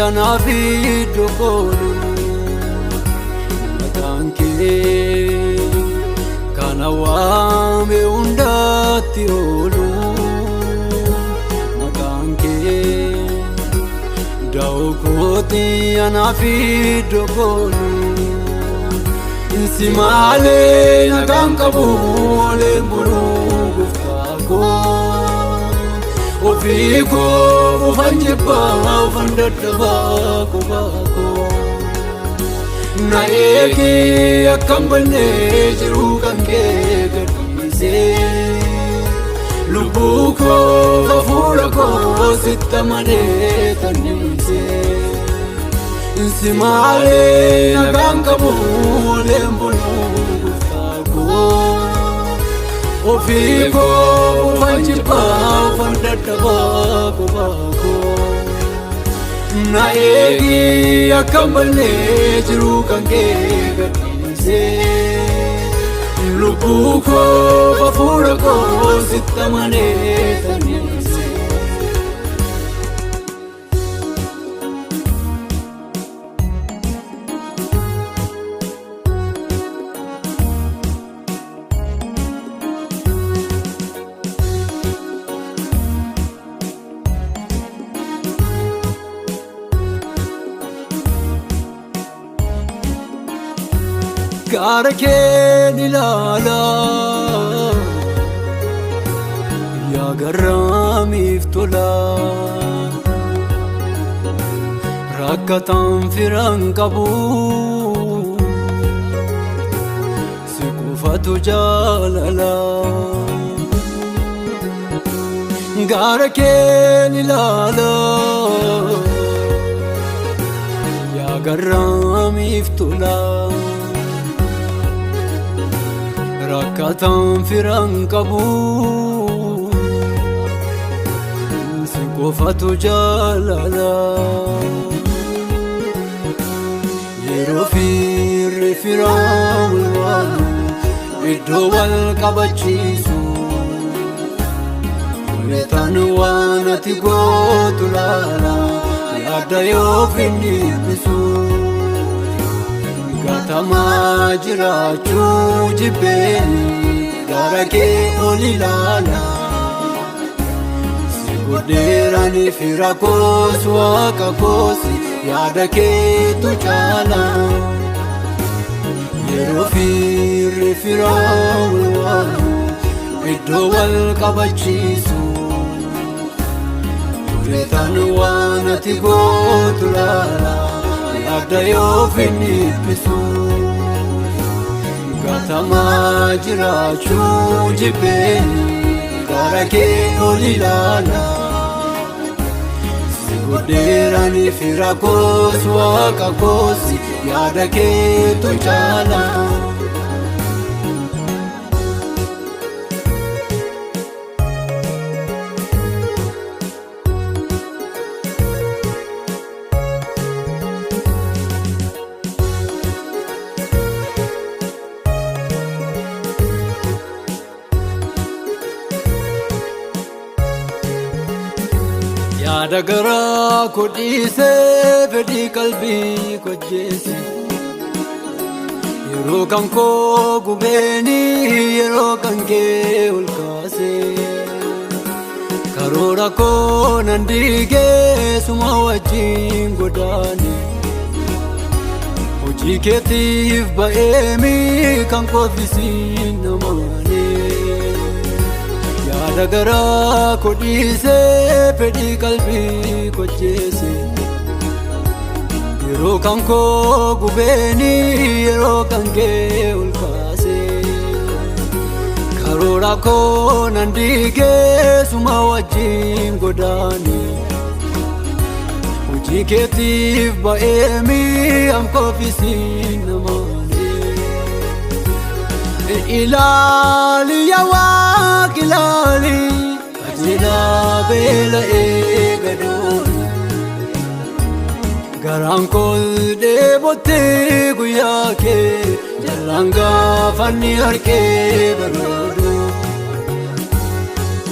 anafi dokolu matanke kana wame undati olu matanke daukoti anafi dokolu insimale nakankabule murugu fako ofiko ufanjiba ufandadaba kubako na eki akambane jiru kange gadise lubuko fafurako sitamane tanise insimale nakankabule murugu fako ofiko ufanjiba ufandadaba kubako na egi akambane jiru kange gadise lubuko fafurako sitamane tanise Garake nilala ya garami iftola rakatan firan kabu sikufatu jalala Garake nilala ya garami iftola rakatan firan kabu sikufatu jalala yero firri firan iddo wal kabachisu metan wanati gotulala yada yo finni bisu Gatama jirachu jibeni garake olilala Siguderani firakos wakakosi yadake tuchala Yero firri firawa iddo wal kabachisu Retan wanati gotulala Yada yo finni bisu Gatama jirachu jibeni garake olilala Siguderani firakos wakakosi yadake tuchala Yaada garaa koo dhiisee fedhii qalbii koo jeese yeroo kan koo gubeeni yeroo kan kee ol kaase karoora koo nan diigee suma wajjin godaane hojii keetiif ba'eemi kan koofisiin namaane Yaada garaa koo dhiisee fedhii qalbii koo jeese yeroo kan koo gubeeni yeroo kan kee ol kaase karoora koo nan diigee suma wajjin godaane hojii keetiif ba'eemi kan koofisiin namaane ilaali yaa Waaqi ilaali ajilaa beela eegadooni garaan koo dheebottee guyyaa kee jallaan gaafanni harkee barbaadu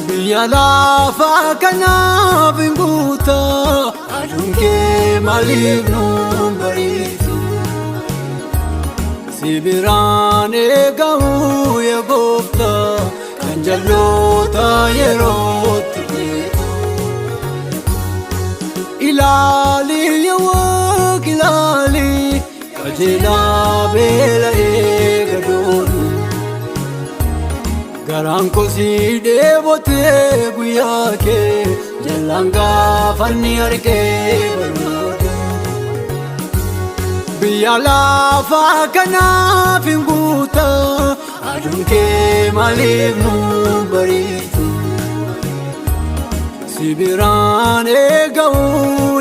biyya lafaa kanaaf hin guutaa aduun kee maaliif nu bariitu si biraan eegamu yaa Gooftaa kan jalloota yerootti beeku ilaali yaa Waaqa ilaali qajeelaa beela eega doonu garaan koo si dheebotee guyyaa kee jallaan gaafanni argee barbaadu biyya lafaa kanaaf hin guuta aduun kee maaliif nu bariitu si biraan eegamu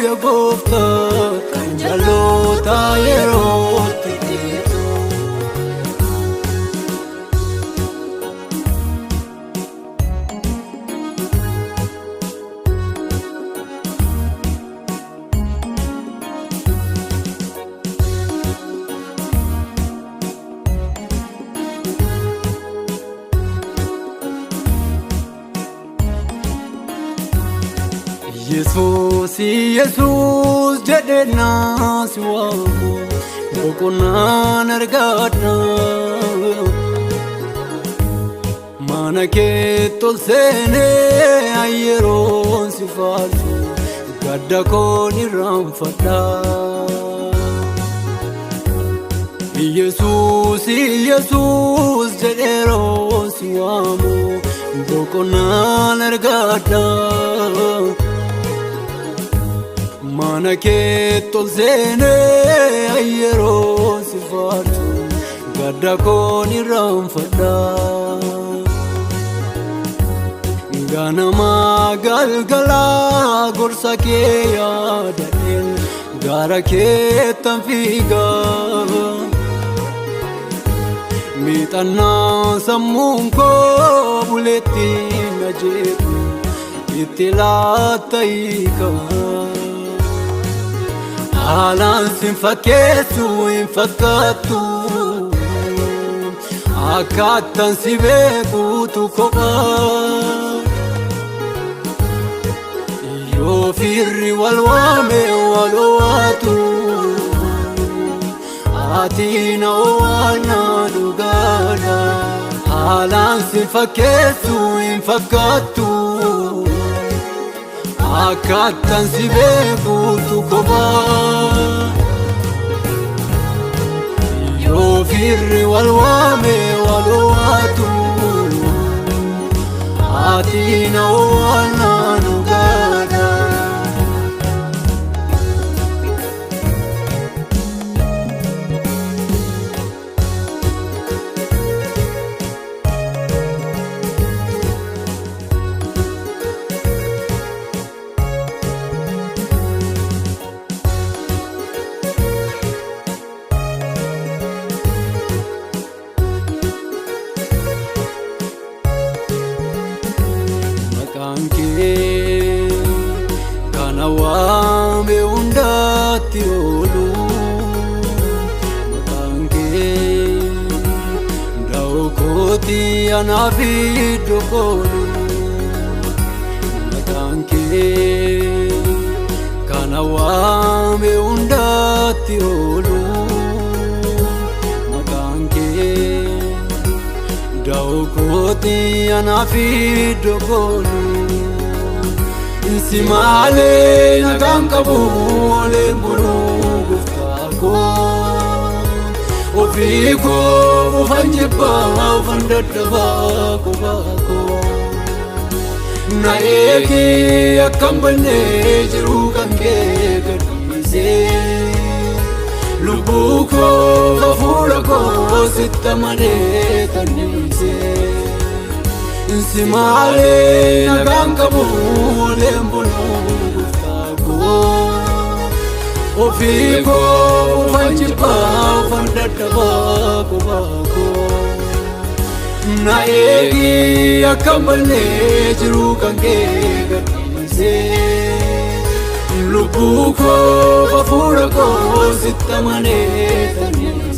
yaa Gooftaa kan jalloota yerootti beeku Yesuus jedheenaa si waamu boqonnaan argadha mana kee tol seenee ayyeroon si faaltu gadda koon irraanfadha Yesuus jedheeroon si waamu boqonnaan argadha mana kee tol seenee ayyeroon si faaltu gadda koon irraanfadha ganama galgalaa gorsa kee yaadadheen gara keettan fiiga miixannaa sammuun koo buleetti na jedhu itti laatta hiika haalaan sin fakkeessu hin fakkaattu akkaattan si beekuutu kophaa yoo firri wal waame wal owaatu ati na owaana dhugaadha haalaan sin fakkeessu hin fakkaattu akkaattan si beekuutu kophaa yoo firri wal waame wal owaatu ati na owaana dhugaadha kana waame hundaatti oolu maqaan kee da'oo kooti anaaf iddoo koolu maqaan kee kana waame hundaatti oolu maqaan kee da'oo kooti anaaf iddoo koolu si malee nagaan qabu oleen buluu Gooftaa koo ofii koo ufan jibbaa ufan dadhabaa kophaa koo na eegi akkan bannee jiru kan kee gadhiisee lubbuu koo hafuura koo sitti amanee kanniisee si malee nagaan qabu oleen buluu Gooftaa koo ofii koo ufan jibbaa ufan dadhabaa kophaa koo na eegi akkan bannee jiru kan kee gadhiisee lubbuu koo hafuura koo sitti amanee kanniisee